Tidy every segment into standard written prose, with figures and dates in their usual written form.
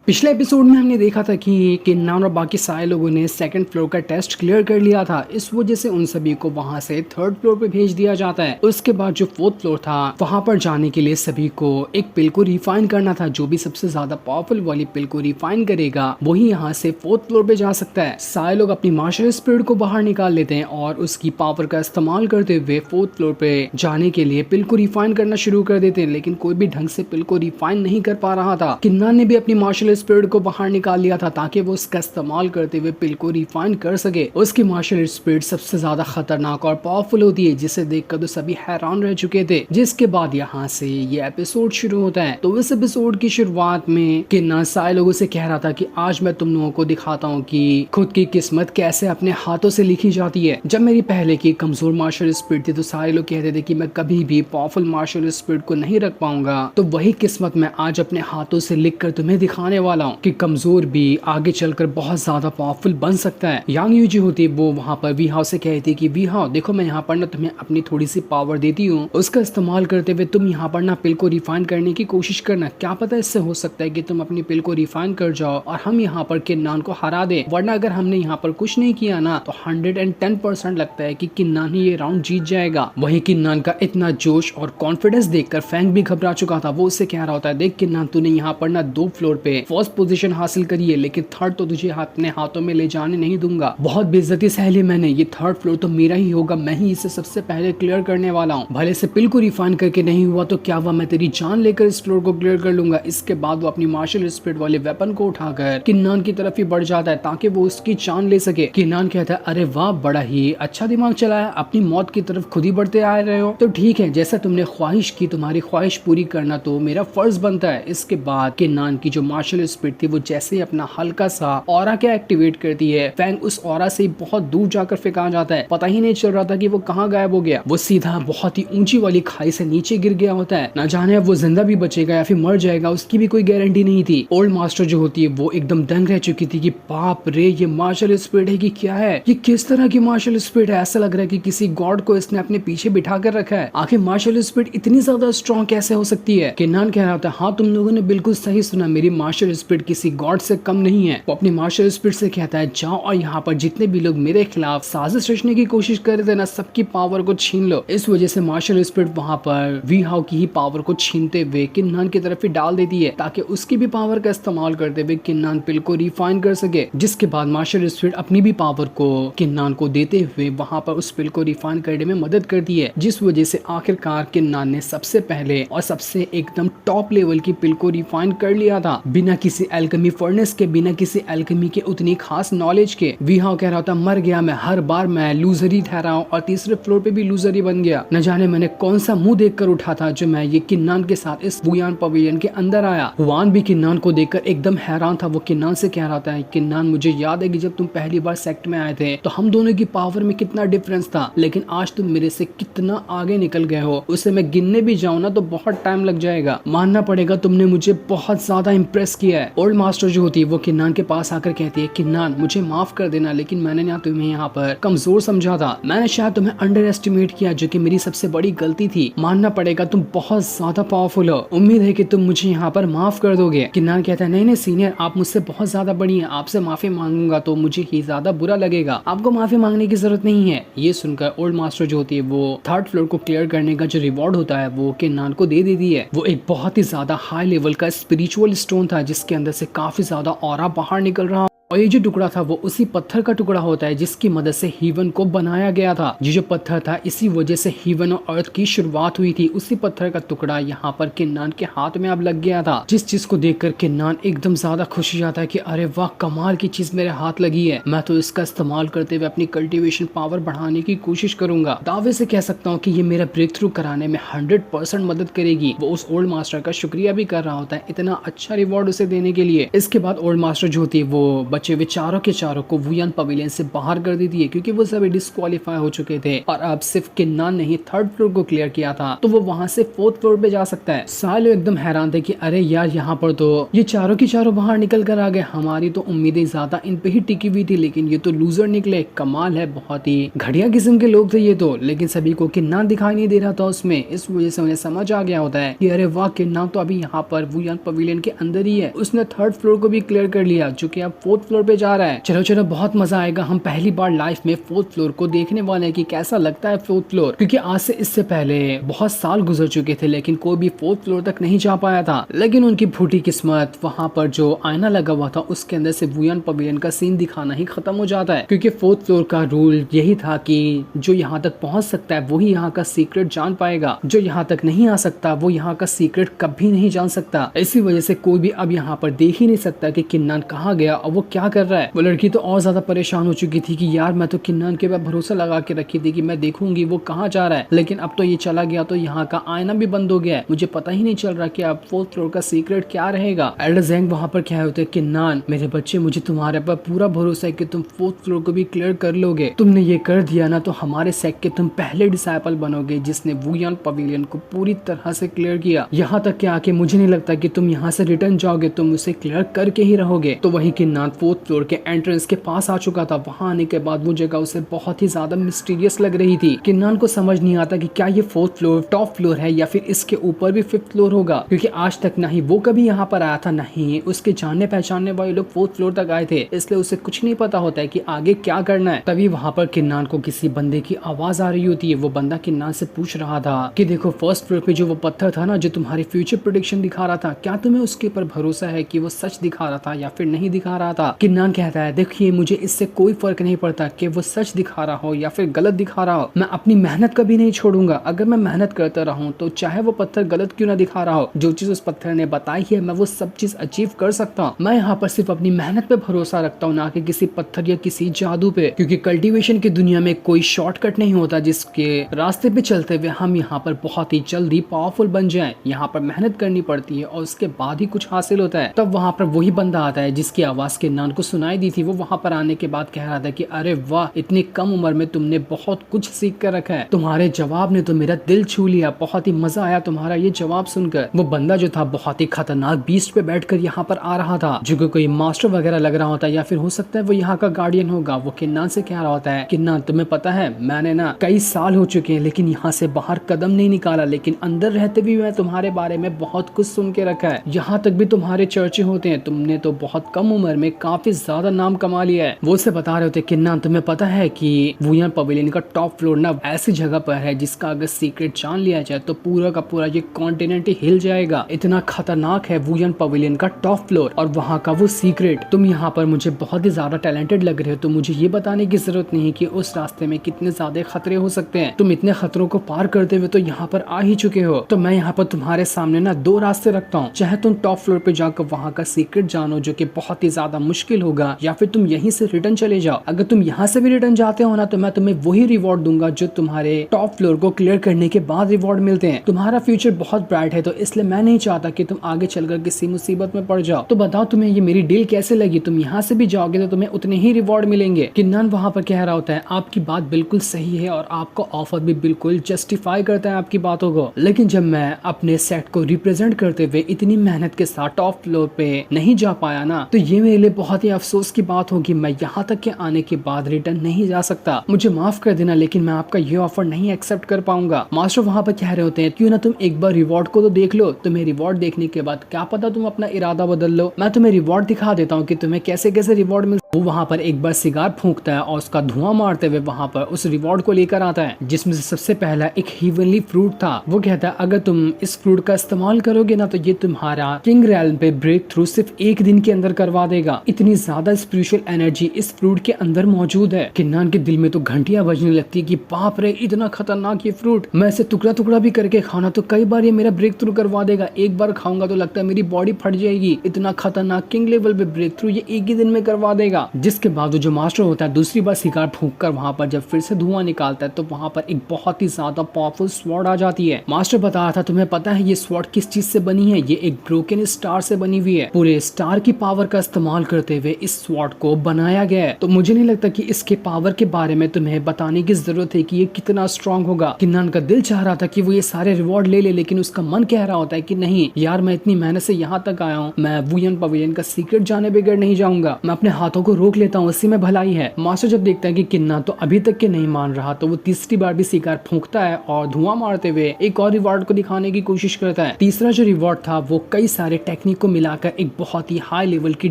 पिछले एपिसोड में हमने देखा था कि किन्नान और बाकी सारे लोगों ने सेकंड फ्लोर का टेस्ट क्लियर कर लिया था। इस वजह से उन सभी को वहां से थर्ड फ्लोर पे भेज दिया जाता है। उसके बाद जो फोर्थ फ्लोर था वहां पर जाने के लिए सभी को एक पिल को रिफाइन करना था। जो भी सबसे ज्यादा पावरफुल वाली पिल को रिफाइन करेगा वही यहाँ से फोर्थ फ्लोर पे जा सकता है। सारे लोग अपनी मार्शल स्पिरिट को बाहर निकाल लेते हैं और उसकी पावर का इस्तेमाल करते हुए फोर्थ फ्लोर पे जाने के लिए पिल को रिफाइन करना शुरू कर देते हैं। लेकिन कोई भी ढंग से पिल को रिफाइन नहीं कर पा रहा था। किन्नान ने भी अपनी मार्शल स्पिरिट को बाहर निकाल लिया था ताकि वो उसका इस्तेमाल करते हुए पिल को रिफाइन कर सके। उसकी मार्शल स्पिरिट सबसे ज्यादा खतरनाक और पावरफुल होती है जिसे देखकर तो सभी हैरान रह चुके थे। जिसके बाद यहाँ से ये एपिसोड शुरू होता है। तो इस एपिसोड की शुरुआत में किन्नान सारे लोगों से कह रहा था कि आज मैं तुम लोगों को दिखाता हूँ कि खुद की किस्मत कैसे अपने हाथों से लिखी जाती है। जब मेरी पहले की कमजोर मार्शल स्पिरिट थी तो सारे लोग कहते थे कि मैं कभी भी पावरफुल मार्शल स्पिरिट को नहीं रख पाऊंगा। तो वही किस्मत मैं आज अपने हाथों से लिख कर तुम्हें दिखाने वाला हूँ कि कमजोर भी आगे चलकर बहुत ज्यादा पावरफुल बन सकता है। यांग यूजी होती वो वहाँ पर वी हाउ से कहती कि वी हाउ देखो, मैं यहाँ पर ना तुम्हें अपनी थोड़ी सी पावर देती हूँ, उसका इस्तेमाल करते हुए तुम यहाँ पर ना पिल को रिफाइन करने की कोशिश करना। क्या पता इससे हो सकता है कि तुम अपनी पिल को रिफाइन कर जाओ और हम यहाँ पर किन्नान को हरा दे। वरना अगर हमने यहाँ पर कुछ नहीं किया ना तो 110% लगता है कि किन्नान ही ये राउंड जीत जाएगा। वही किन्नान का इतना जोश और कॉन्फिडेंस देखकर फैंग भी घबरा चुका था। वो उससे कह रहा होता है, देख किन्नान, तूने यहाँ पर ना 2 फ्लोर पे फर्स्ट पोजीशन हासिल करी है लेकिन थर्ड तो तुझे अपने हाथों में ले जाने नहीं दूंगा। बहुत बेइज्जती सह ली मैंने, ये थर्ड फ्लोर तो मेरा ही होगा, मैं ही इसे सबसे पहले क्लियर करने वाला हूँ। भले से पिल को रिफाइन करके नहीं हुआ तो क्या हुआ, मैं तेरी जान लेकर इस फ्लोर को क्लियर कर लूंगा। इसके बाद वो अपनी मार्शल स्पिरिट वाले वेपन को उठाकर किन्नान की तरफ ही बढ़ जाता है ताकि वो उसकी जान ले सके। किन्नान कहता है, अरे वाह, बड़ा ही अच्छा दिमाग चलाया, अपनी मौत की तरफ खुद ही बढ़ते आ रहे हो। तो ठीक है, जैसा तुमने ख्वाहिश की, तुम्हारी ख्वाहिश पूरी करना तो मेरा फर्ज बनता है। इसके बाद किन्नान की जो मार्शल स्पिरिट थी वो जैसे ही अपना हल्का सा ऑरा क्या एक्टिवेट करती है, फैंग उस ऑरा से बहुत दूर जाकर फेंका जाता है। पता ही नहीं चल रहा था कि वो कहाँ गायब हो गया। वो सीधा बहुत ही ऊंची वाली खाई से नीचे गिर गया होता है। ना जाने अब वो जिंदा भी बचेगा या फिर मर जाएगा, उसकी भी कोई गारंटी नहीं थी। ओल्ड मास्टर जो होती है वो एकदम दंग रह चुकी थी कि बाप रे, ये मार्शल स्पिरिट है कि क्या है, ये किस तरह की मार्शल स्पिरिट है। ऐसा लग रहा है कि किसी गॉड को इसने अपने पीछे बिठा कर रखा है। आखिर मार्शल स्पिरिट इतनी ज्यादा स्ट्रॉन्ग कैसे हो सकती है। किन्नान कह रहा था, हाँ तुम लोगों ने बिल्कुल सही सुना, मेरी मार्शल स्पिरिट किसी गॉड से कम नहीं है। वो अपनी मार्शल स्पिरिट से कहता है, जाओ और यहाँ पर जितने भी लोग मेरे खिलाफ साजिश रचने की कोशिश कर रहे थे ना, सबकी पावर को छीन लो। इस वजह से मार्शल स्पिरिट वहाँ पर वी हाउ की ही पावर को छीनते हुए किन्नान की तरफ ही डाल देती है ताकि उसकी भी पावर का इस्तेमाल करते हुए किन्नान पिल को रिफाइन कर सके। जिसके बाद मार्शल स्पिरिट अपनी भी पावर को किन्नान को देते हुए वहाँ पर उस पिल को रिफाइन करने में मदद करती है। जिस वजह से आखिरकार किन्नान ने सबसे पहले और सबसे एकदम टॉप लेवल की पिल को रिफाइन कर लिया था, बिना किसी एल्केमी फर्नेस के, बिना किसी एल्केमी के उतनी खास नॉलेज के। वी हाउ कह रहा था, मर गया मैं, हर बार मैं लूजर ही ठहरा हूँ और तीसरे फ्लोर पे भी लूजर ही बन गया। न जाने मैंने कौन सा मुंह देखकर उठा था जो मैं ये किन्नान के साथ इस बुयान पवेलियन के अंदर आया। हुआन भी किन्नान को देखकर एकदम हैरान था। वो किन्नान से कह रहा था, किन्नान मुझे याद है कि जब तुम पहली बार सेक्ट में आए थे तो हम दोनों की पावर में कितना डिफरेंस था, लेकिन आज तुम मेरे से कितना आगे निकल गए हो, उसे मैं गिनने भी जाऊँ ना तो बहुत टाइम लग जाएगा। मानना पड़ेगा, तुमने मुझे बहुत ज्यादा इम्प्रेस किया है। ओल्ड मास्टर जो होती है वो किन्नान के पास आकर कहती है, किन्नान मुझे माफ कर देना, लेकिन मैंने ना तुम्हें यहाँ पर कमजोर समझा था, मैंने शायद तुम्हें अंडर एस्टिमेट किया, जो कि मेरी सबसे बड़ी गलती थी। मानना पड़ेगा तुम बहुत ज्यादा पावरफुल हो, उम्मीद है कि तुम मुझे यहाँ पर माफ कर दोगे। किन्नान कहता है, नहीं नहीं सीनियर, आप मुझसे बहुत ज्यादा बड़ी हैं, आपसे माफी मांगूंगा तो मुझे ही ज्यादा बुरा लगेगा, आपको माफी मांगने की जरूरत नहीं है। ये सुनकर ओल्ड मास्टर जो होती है वो थर्ड फ्लोर को क्लियर करने का जो रिवॉर्ड होता है वो किन्नान को दे देती है। वो एक बहुत ही ज्यादा हाई लेवल का स्पिरिचुअल स्टोन था जिसके अंदर से काफी ज्यादा ऑरा बाहर निकल रहा, और ये जो टुकड़ा था वो उसी पत्थर का टुकड़ा होता है जिसकी मदद से हीवन को बनाया गया था। ये जो पत्थर था इसी वजह से हीवन और अर्थ की शुरुआत हुई थी। उसी पत्थर का टुकड़ा यहाँ पर किन्नान के हाथ में अब लग गया था, जिस चीज को देखकर किन्नान एकदम ज्यादा खुश हो जाता है कि अरे वाह, कमाल की चीज मेरे हाथ लगी है, मैं तो इसका इस्तेमाल करते हुए अपनी कल्टीवेशन पावर बढ़ाने की कोशिश करूंगा। दावे से कह सकता हूँ कि ये मेरा ब्रेक थ्रू कराने में 100% मदद करेगी। वो उस ओल्ड मास्टर का शुक्रिया भी कर रहा होता है इतना अच्छा रिवॉर्ड उसे देने के लिए। इसके बाद ओल्ड मास्टर जो होती है वो बच्चे वे चारों के चारों को वुयान पवेलियन से बाहर कर देती है क्योंकि वो सभी डिस्क्वालीफाई हो चुके थे और अब सिर्फ किन्नान ने ही थर्ड फ्लोर को क्लियर किया था तो वो वहां से फोर्थ फ्लोर पे जा सकता है। सालो एकदम हैरान थे कि अरे यार यहाँ पर तो ये चारों की चारों बाहर निकल कर आ गए, हमारी तो उम्मीदें ज्यादा इन पे ही टिकी हुई थी लेकिन ये तो लूजर निकले। कमाल है, बहुत ही घटिया किस्म के लोग थे ये तो। लेकिन सभी को किन्नान दिखाई नहीं दे रहा था उसमें, इस वजह से उन्हें समझ आ गया होता है कि अरे वाह, किन्नान तो अभी यहाँ पर वुयान पवेलियन के अंदर ही है। उसने थर्ड फ्लोर को भी क्लियर कर लिया जो कि अब फोर्थ फ्लोर पे जा रहा है। चलो चलो, बहुत मजा आएगा, हम पहली बार लाइफ में फोर्थ फ्लोर को देखने वाले हैं कि कैसा लगता है फोर्थ फ्लोर, क्योंकि आज से इससे पहले बहुत साल गुजर चुके थे लेकिन कोई भी फोर्थ फ्लोर तक नहीं जा पाया था। लेकिन उनकी फूटी किस्मत, वहां पर जो आईना लगा हुआ था उसके अंदर से वुयान पवेलियन का सीन दिखाना ही खत्म हो जाता है, क्योंकि फोर्थ फ्लोर का रूल यही था कि जो यहाँ तक पहुंच सकता है वही यहाँ का सीक्रेट जान पाएगा, जो यहाँ तक नहीं आ सकता वो यहाँ का सीक्रेट कभी नहीं जान सकता। इसी वजह से कोई भी अब यहाँ पर देख ही नहीं सकता कि किन्नान कहाँ गया और वो क्या कर रहा है। वो लड़की तो और ज्यादा परेशान हो चुकी थी कि यार मैं तो किन्नान के ऊपर भरोसा लगा के रखी थी कि मैं देखूंगी वो कहाँ जा रहा है, लेकिन अब तो ये चला गया तो यहाँ का आईना भी बंद हो गया है, मुझे पता ही नहीं चल रहा कि अब फोर्थ फ्लोर का सीक्रेट क्या रहेगा। एल्डर ज़ैंग वहाँ पर क्या होते, किन्नान मेरे बच्चे, मुझे तुम्हारे पर पूरा भरोसा है कि तुम फोर्थ फ्लोर को भी क्लियर कर लोगे। तुमने ये कर दिया ना तो हमारे सेक्ट के तुम पहले डिसाइपल बनोगे जिसने वुयान पवेलियन को पूरी तरह से क्लियर किया। यहाँ तक के आके मुझे नहीं लगता कि तुम यहाँ से रिटर्न जाओगे, तुम उसे क्लियर करके ही रहोगे। तो वही किन्नान फोर्थ फ्लोर के एंट्रेंस के पास आ चुका था। वहां आने के बाद वो जगह उसे बहुत ही ज्यादा मिस्टीरियस लग रही थी। किन्नान को समझ नहीं आता कि क्या ये फोर्थ फ्लोर टॉप फ्लोर है या फिर इसके ऊपर भी फिफ्थ फ्लोर होगा, क्योंकि आज तक ना ही वो कभी यहाँ पर आया था ना ही उसके जानने पहचानने वाले लोग फोर्थ फ्लोर तक आए थे, इसलिए उसे कुछ नहीं पता होता है कि आगे क्या करना है। तभी वहां पर किन्नान को किसी बंदे की आवाज आ रही होती है। वो बंदा किन्नान से पूछ रहा था कि देखो फर्स्ट फ्लोर पे जो वो पत्थर था ना जो तुम्हारी फ्यूचर प्रेडिक्शन दिखा रहा था, क्या तुम्हें उसके ऊपर भरोसा है कि वो सच दिखा रहा था या फिर नहीं दिखा रहा था। किन्नान कहता है देखिए मुझे इससे कोई फर्क नहीं पड़ता कि वो सच दिखा रहा हो या फिर गलत दिखा रहा हो, मैं अपनी मेहनत कभी नहीं छोड़ूंगा। अगर मैं मेहनत करता रहूं तो चाहे वो पत्थर गलत क्यों ना दिखा रहा हो, जो चीज उस पत्थर ने बताई है मैं वो सब चीज अचीव कर सकता हूँ। मैं यहाँ पर सिर्फ अपनी मेहनत पे भरोसा रखता हूँ, ना कि किसी पत्थर या किसी जादू पे, क्योंकि कल्टीवेशन की दुनिया में कोई शॉर्टकट नहीं होता जिसके रास्ते पे चलते हुए हम यहाँ पर बहुत ही जल्दी पावरफुल बन जाएं। यहाँ पर मेहनत करनी पड़ती है और उसके बाद ही कुछ हासिल होता है। तब वहाँ पर वही बंदा आता है जिसकी आवाज किन्नान को सुनाई दी थी। वो वहाँ पर आने के बाद कह रहा था कि अरे वाह, इतनी कम उम्र में तुमने बहुत कुछ सीख कर रखा है, तुम्हारे जवाब ने तो मेरा दिल छू लिया, बहुत ही मजा आया तुम्हारा ये जवाब सुनकर। वो बंदा जो था बहुत ही खतरनाक बीस्ट पे बैठकर यहाँ पर आ रहा था, जो कोई मास्टर वगैरह लग रहा होता है या फिर हो सकता है वो यहाँ का गार्डियन होगा। वो किन्नान से कह रहा होता है किन्नान तुम्हें पता है मैंने ना कई साल हो चुके हैं लेकिन यहाँ से बाहर कदम नहीं निकाला, लेकिन अंदर रहते भी मैं तुम्हारे बारे में बहुत कुछ सुन के रखा है, यहाँ तक भी तुम्हारे चर्चे होते हैं, तुमने तो बहुत कम उम्र में काफी ज्यादा नाम कमा लिया है। वो से बता रहे होते किन्नान तुम्हें पता है कि वुयान पवेलियन का टॉप फ्लोर ना ऐसी जगह पर है जिसका अगर सीक्रेट जान लिया जाए तो पूरा का पूरा ये कॉन्टिनेंट ही हिल जाएगा, इतना खतरनाक है वुयान पवेलियन का टॉप फ्लोर और वहाँ का वो सीक्रेट। तुम यहाँ पर मुझे बहुत ही ज्यादा टैलेंटेड लग रहे हो, तो मुझे ये बताने की जरूरत नहीं कि उस रास्ते में कितने ज्यादा खतरे हो सकते हैं, तुम इतने खतरों को पार करते हुए तो यहाँ पर आ ही चुके हो। तो मैं यहाँ पर तुम्हारे सामने ना दो रास्ते रखता हूँ, चाहे तुम टॉप फ्लोर पे जाकर वहाँ का सीक्रेट जानो जो कि बहुत ही ज्यादा मुश्किल होगा, या फिर तुम यहीं से रिटर्न चले जाओ। अगर तुम यहाँ से भी रिटर्न जाते हो ना तो मैं तुम्हें वही रिवॉर्ड दूंगा जो तुम्हारे टॉप फ्लोर को क्लियर करने के बाद रिवॉर्ड मिलते हैं। तुम्हारा फ्यूचर बहुत ब्राइट है तो इसलिए मैं नहीं चाहता कि तुम आगे चलकर किसी मुसीबत में पड़ जाओ। तो बताओ तुम्हें ये मेरी डील कैसे लगी, तुम यहाँ से भी जाओगे तो तुम्हें उतने ही रिवॉर्ड मिलेंगे। किन्नान वहाँ पर कह रहा होता है आपकी बात बिल्कुल सही है और आपका ऑफर भी बिल्कुल जस्टिफाई करता है आपकी बातों को, लेकिन जब मैं अपने सेट को रिप्रेजेंट करते हुए इतनी मेहनत के साथ टॉप फ्लोर पे नहीं जा पाया ना तो ये मेरे लिए बहुत ही अफसोस की बात होगी। मैं यहाँ तक के आने के बाद रिटर्न नहीं जा सकता, मुझे माफ कर देना लेकिन मैं आपका ये ऑफर नहीं एक्सेप्ट कर पाऊंगा। मास्टर वहाँ पर कह रहे होते हैं क्यों ना तुम एक बार रिवॉर्ड को तो देख लो, तुम्हें रिवॉर्ड देखने के बाद क्या पता तुम अपना इरादा बदल लो। मैं तुम्हें रिवॉर्ड दिखा देता हूँ कि तुम्हें कैसे कैसे रिवॉर्ड मिल। वो वहाँ पर एक बार सिगार फूंकता है और उसका धुआं मारते हुए वहाँ पर उस रिवॉर्ड को लेकर आता है, जिसमें से सबसे पहला एक हेवनली फ्रूट था। वो कहता है अगर तुम इस फ्रूट का इस्तेमाल करोगे ना तो ये तुम्हारा किंग रैल्म पे ब्रेक थ्रू सिर्फ एक दिन के अंदर करवा देगा। इतनी ज्यादा स्पिरिचुअल एनर्जी इस फ्रूट के अंदर मौजूद है। किन्नान के दिल में तो घंटियां बजने लगती है कि बाप रे इतना खतरनाक ये फ्रूट, मैं इसे टुकड़ा टुकड़ा भी करके खाना तो कई बार ये मेरा ब्रेक थ्रू करवा देगा, एक बार खाऊंगा तो लगता है मेरी बॉडी फट जाएगी, इतना खतरनाक किंग लेवल पे ब्रेक थ्रू ये एक ही दिन में करवा देगा। था। जिसके बाद वो जो मास्टर होता है दूसरी बार सिगार फूंक कर वहाँ पर जब फिर से धुआं निकालता है तो वहाँ पर एक बहुत ही ज्यादा पावरफुल स्वॉर्ड आ जाती है। मास्टर बता रहा था तुम्हें पता है ये स्वॉर्ड किस चीज से बनी है? ये एक ब्रोकन स्टार से बनी हुई है। पूरे स्टार की पावर का इस्तेमाल करते हुए इस स्वॉर्ड को बनाया गया है। तो मुझे नहीं लगता कि इसके पावर के बारे में तुम्हें बताने की जरूरत है कि ये कितना स्ट्रांग होगा। किन्नान का दिल चाह रहा था कि वो ये सारे रिवॉर्ड ले लेकिन उसका मन कह रहा होता है कि नहीं यार, मैं इतनी मेहनत से यहाँ तक आया हूँ, मैं वुयन पवेलियन का सीक्रेट जाने बगैर नहीं जाऊंगा। मैं अपने हाथों को रोक लेता हूँ, इसी में भलाई है। मास्टर जब देखता है कि किन्नान तो अभी तक के नहीं मान रहा तो वो तीसरी बार भी सिगार फूंकता है और धुआं मारते हुए एक और रिवॉर्ड को दिखाने की कोशिश करता है। तीसरा जो रिवॉर्ड था वो कई सारे टेक्निक को मिलाकर एक बहुत ही हाई लेवल की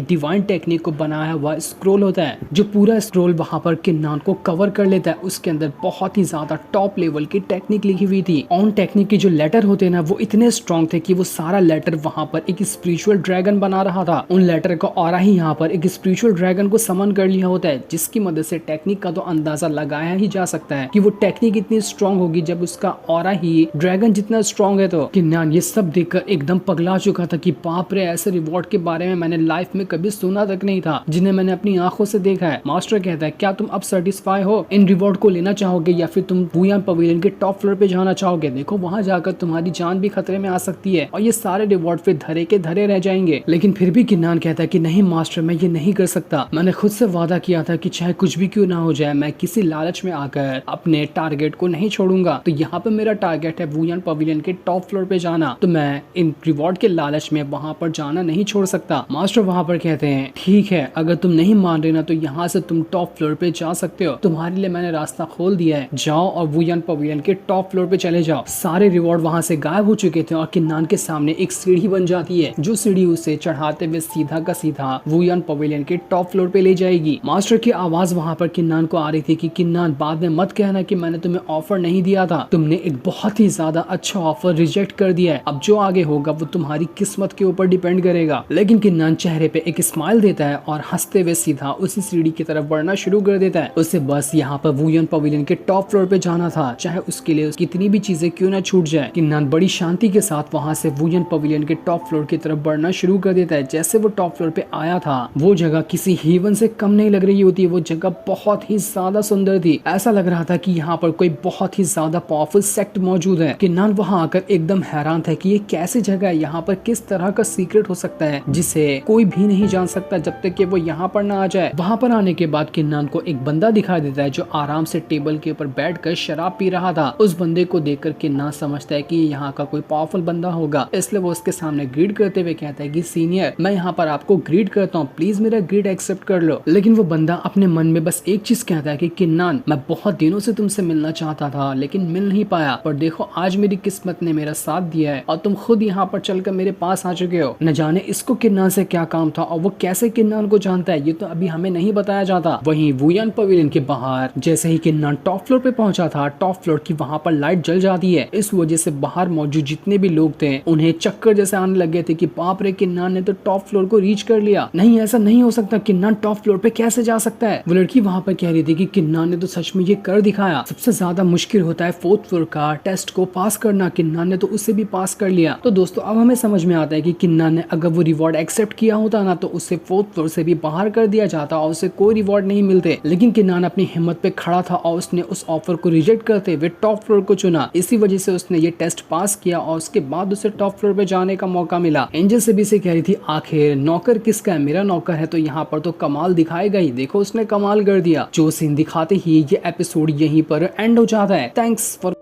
डिवाइन टेक्निक को बनाया हुआ स्क्रोल होता है। जो पूरा स्क्रोल वहां पर किन्नान को कवर कर लेता है। उसके अंदर बहुत ही ज्यादा टॉप लेवल की टेक्निक लिखी हुई थी। ऑन टेक्निक के जो लेटर होते हैं ना वो इतने स्ट्रॉन्ग थे कि वो सारा लेटर वहां पर एक स्पिरिचुअल ड्रैगन बना रहा था। उन लेटर का ऑरा ही यहाँ पर एक स्पिरिचुअल ड्रैगन को समन कर लिया होता है, जिसकी मदद से टेक्निक का तो अंदाजा लगाया ही जा सकता है कि वो टेक्निक इतनी स्ट्रॉन्ग होगी जब उसका ऑरा ही ड्रैगन जितना स्ट्रॉन्ग है। तो किन्नान ये सब देखकर एकदम पगला चुका था कि बाप रे, ऐसे रिवॉर्ड के बारे में मैंने लाइफ में कभी सुना तक नहीं था जिन्हें मैंने अपनी आंखों से देखा है। मास्टर कहता है क्या तुम अब सेटिस्फाई हो? इन रिवॉर्ड को लेना चाहोगे या फिर तुम वुयान पवेलियन के टॉप फ्लोर पे जाना चाहोगे? देखो वहां जाकर तुम्हारी जान भी खतरे में आ सकती है और ये सारे रिवॉर्ड फिर धरे के धरे रह जाएंगे। लेकिन फिर भी किन्नान कहता है कि नहीं मास्टर, मैं ये नहीं कर सकता। मैंने खुद से वादा किया था कि चाहे कुछ भी क्यों ना हो जाए मैं किसी लालच में आकर अपने टारगेट को नहीं छोड़ूंगा। तो यहाँ पे मेरा टारगेट है वुयान पवेलियन के टॉप फ्लोर पे जाना, तो मैं इन रिवॉर्ड के लालच में वहां पर जाना नहीं छोड़ सकता। मास्टर वहां पर कहते हैं ठीक है, अगर तुम नहीं मान रहे ना तो यहाँ से तुम टॉप फ्लोर पे जा सकते हो, तुम्हारे लिए मैंने रास्ता खोल दिया है, जाओ और वुयान पवेलियन के टॉप फ्लोर पे चले जाओ। सारे रिवॉर्ड वहां से गायब हो चुके थे और किन्नान के सामने एक सीढ़ी बन जाती है जो सीढ़ी उसे चढ़ाते हुए सीधा का सीधा वुयान पवेलियन के टॉप फ्लोर पे ले जाएगी। मास्टर की आवाज वहां पर किन्नान को आ रही थी कि किन्नान बाद में मत कहना कि मैंने तुम्हें ऑफर नहीं दिया था, तुमने एक बहुत ही ज्यादा अच्छा ऑफर रिजेक्ट कर दिया है, अब जो आगे होगा वो तुम्हारी किस्मत के ऊपर डिपेंड करेगा। लेकिन किन्नान चेहरे पे एक स्माइल देता है और हंसते हुए सीधा उसी सीढ़ी की तरफ बढ़ना शुरू कर देता है। उसे बस यहाँ पर वुयान पवेलियन के टॉप फ्लोर पे जाना था, चाहे उसके लिए कितनी भी चीजें क्यों ना छूट जाए। किन्नान बड़ी शांति के साथ वहां से वुयान पवेलियन के टॉप फ्लोर की तरफ बढ़ना शुरू कर देता है। जैसे वो टॉप फ्लोर पे आया था वो जगह किसी हेवन से कम नहीं लग रही होती, वो जगह बहुत ही ज्यादा सुंदर थी। ऐसा लग रहा था कि यहाँ पर कोई बहुत ही ज्यादा पावरफुल सेक्ट मौजूद है। किन्नान वहां आकर एकदम हैरान था कि ये कैसी जगह है, यहाँ पर किस तरह का सीक्रेट हो सकता है जिसे कोई भी नहीं जान सकता जब तक कि वो यहाँ पर ना आ जाए। वहां पर आने के बाद किन्नान को एक बंदा दिखाई देता है जो आराम से टेबल के ऊपर बैठकर शराब पी रहा था। उस बंदे को देखकर किन्नान समझता है कि यहाँ का कोई पावरफुल बंदा होगा, इसलिए वो उसके सामने ग्रीट करते हुए कहता है कि सीनियर, मैं यहाँ पर आपको ग्रीट करता हूँ, प्लीज मेरा ग्रीट एक्सेप्ट कर लो। लेकिन वो बंदा अपने मन में बस एक चीज कहता है कि किन्नान, मैं बहुत दिनों से तुमसे मिलना चाहता था लेकिन मिल नहीं पाया, पर देखो आज मेरी किस्मत ने मेरा साथ दिया है और तुम खुद यहाँ पर चलकर मेरे पास आ चुके हो। न जाने इसको किन्नान से क्या काम था और वो कैसे किन्नान को जानता है ये तो अभी हमें नहीं बताया जाता। वहीं वुयान पवेलियन के बाहर जैसे ही किन्नान टॉप फ्लोर पे पहुंचा था, टॉप फ्लोर की वहां पर लाइट जल जाती है। इस वजह से बाहर मौजूद जितने भी लोग थे उन्हें चक्कर जैसे आने लगे थे कि बाप रे, किन्नान ने तो टॉप फ्लोर को रीच कर लिया। नहीं, ऐसा नहीं हो सकता, किन्नान टॉप फ्लोर पे कैसे जा सकता है? वो लड़की वहां पर कह रही थी कि किन्नान ने तो सच में ये कर दिखाया। सबसे ज्यादा मुश्किल होता है फोर्थ फ्लोर का टेस्ट को पास करना, किन्नान ने तो उससे भी पास कर लिया। तो दोस्तों अब हमें समझ में आता है कि किन्नान ने अगर वो रिवॉर्ड एक्सेप्ट किया होता ना तो उसे फोर्थ फ्लोर से भी बाहर कर दिया जाता और उसे कोई रिवॉर्ड नहीं मिलते। लेकिन किन्नान अपनी हिम्मत पे खड़ा था और उसने उस ऑफर को रिजेक्ट करते हुए टॉप फ्लोर को चुना। इसी वजह से उसने ये टेस्ट पास किया और उसके बाद उसे टॉप फ्लोर पे जाने का मौका मिला। एंजल से भी से कह रही थी आखिर नौकर किसका है? मेरा नौकर है। तो यहाँ पर तो कमाल दिखाएगा ही, देखो उसने कमाल कर दिया। जो सीन दिखाते ही ये एपिसोड यहीं पर एंड हो जाता है। Thanks for